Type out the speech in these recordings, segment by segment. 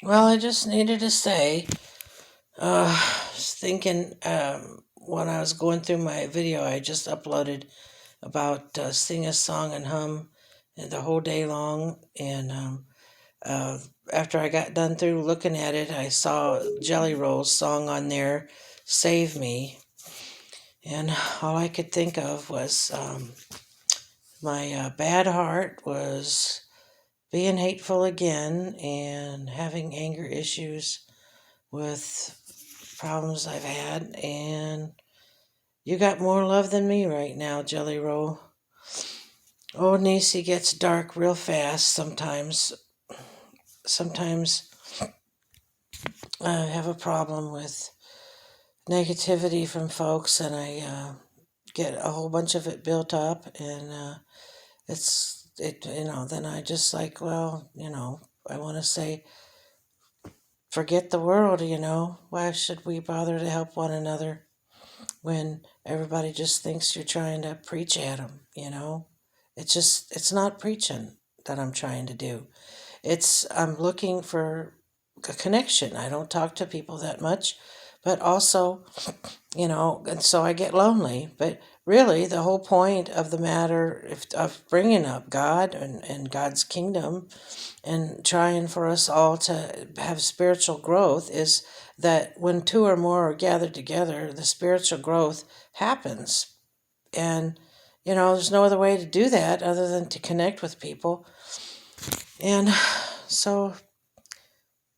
Well, I just needed to say, I was thinking when I was going through my video I just uploaded about sing a song and hum the whole day long. And uh, after I got done through looking at it, I saw Jelly Roll's song on there, Save Me. And all I could think of was my bad heart was being hateful again and having anger issues with problems I've had. And you got more love than me right now, Jelly Roll. Old Nisi gets dark real fast sometimes. Sometimes I have a problem with negativity from folks, and I get a whole bunch of it built up, and then I just like, well, I want to say, forget the world. Why should we bother to help one another when everybody just thinks you're trying to preach at them? It's not preaching that I'm trying to do. I'm looking for a connection. I don't talk to people that much, but also, and so I get lonely. But really, the whole point of the matter of bringing up God and God's kingdom and trying for us all to have spiritual growth is that when two or more are gathered together, the spiritual growth happens. And, there's no other way to do that other than to connect with people. And so,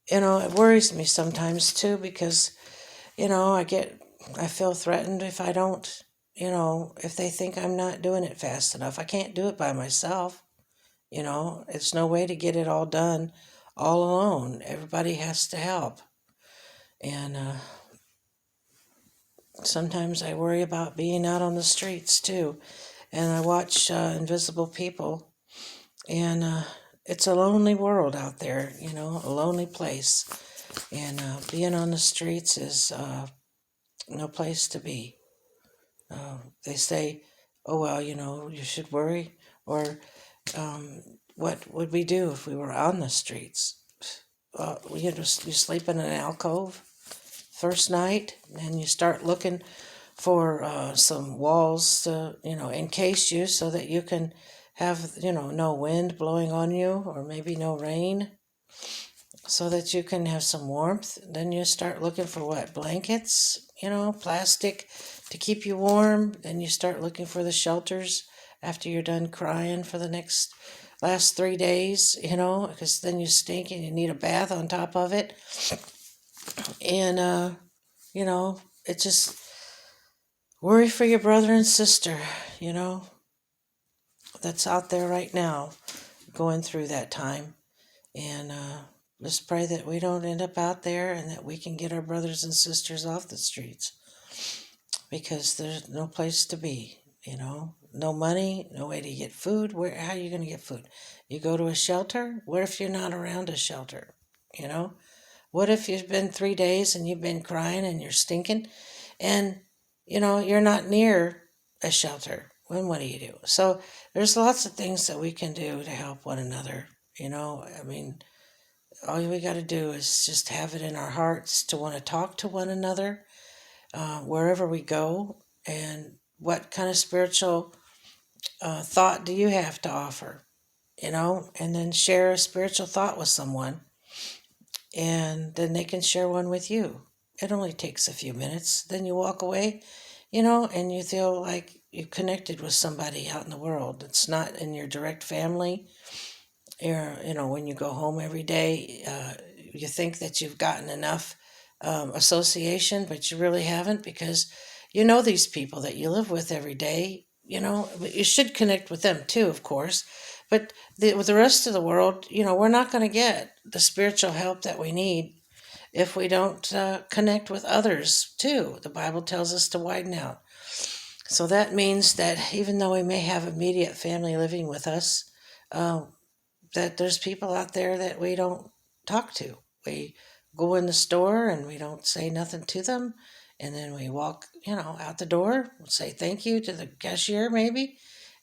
it worries me sometimes too because, I feel threatened if I don't, if they think I'm not doing it fast enough. I can't do it by myself. It's no way to get it all done all alone. Everybody has to help. And sometimes I worry about being out on the streets too. And I watch Invisible People, and it's a lonely world out there, a lonely place. And being on the streets is no place to be. They say, oh, well, you should worry. Or what would we do if we were on the streets? You sleep in an alcove first night, and you start looking for some walls to, encase you so that you can have, no wind blowing on you or maybe no rain so that you can have some warmth. Then you start looking for what? Blankets, plastic to keep you warm. Then you start looking for the shelters after you're done crying for the last 3 days, because then you stink and you need a bath on top of it. And, it just worry for your brother and sister, you know, that's out there right now going through that time. And just pray that we don't end up out there and that we can get our brothers and sisters off the streets because there's no place to be, no money, no way to get food. How are you going to get food? You go to a shelter? What if you're not around a shelter? You know, what if you've been 3 days and you've been crying and you're stinking and, you're not near a shelter? Then what do you do? So there's lots of things that we can do to help one another. I mean, all we got to do is just have it in our hearts to want to talk to one another wherever we go. And what kind of spiritual thought do you have to offer? And then share a spiritual thought with someone, and then they can share one with you. It only takes a few minutes. Then you walk away, and you feel like you've connected with somebody out in the world. It's not in your direct family. When you go home every day, you think that you've gotten enough association, but you really haven't because you know these people that you live with every day. But you should connect with them too, of course. But with the rest of the world, we're not going to get the spiritual help that we need if we don't connect with others too. The Bible tells us to widen out. So that means that even though we may have immediate family living with us, uh, that there's people out there that we don't talk to. We go in the store and we don't say nothing to them. And then we walk, out the door, say thank you to the cashier maybe.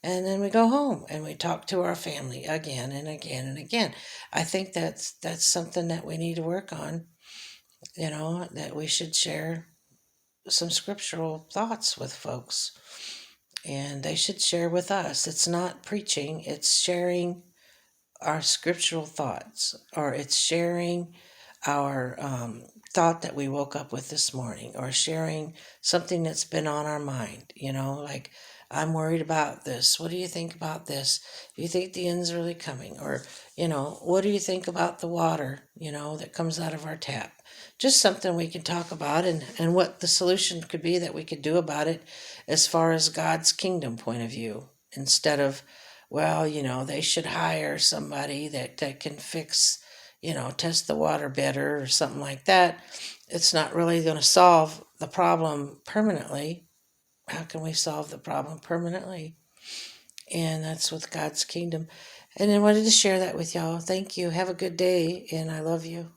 and then we go home and we talk to our family again and again and again. I think that's something that we need to work on, that we should share some scriptural thoughts with folks, and they should share with us. It's not preaching, it's sharing our scriptural thoughts, or it's sharing our thought that we woke up with this morning, or sharing something that's been on our mind, like, I'm worried about this. What do you think about this? Do you think the end's really coming? Or, what do you think about the water, that comes out of our tap? Just something we can talk about, and what the solution could be that we could do about it as far as God's kingdom point of view, instead of, well, they should hire somebody that can fix, test the water better or something like that. It's not really going to solve the problem permanently. How can we solve the problem permanently? And that's with God's kingdom. And I wanted to share that with y'all. Thank you. Have a good day, and I love you.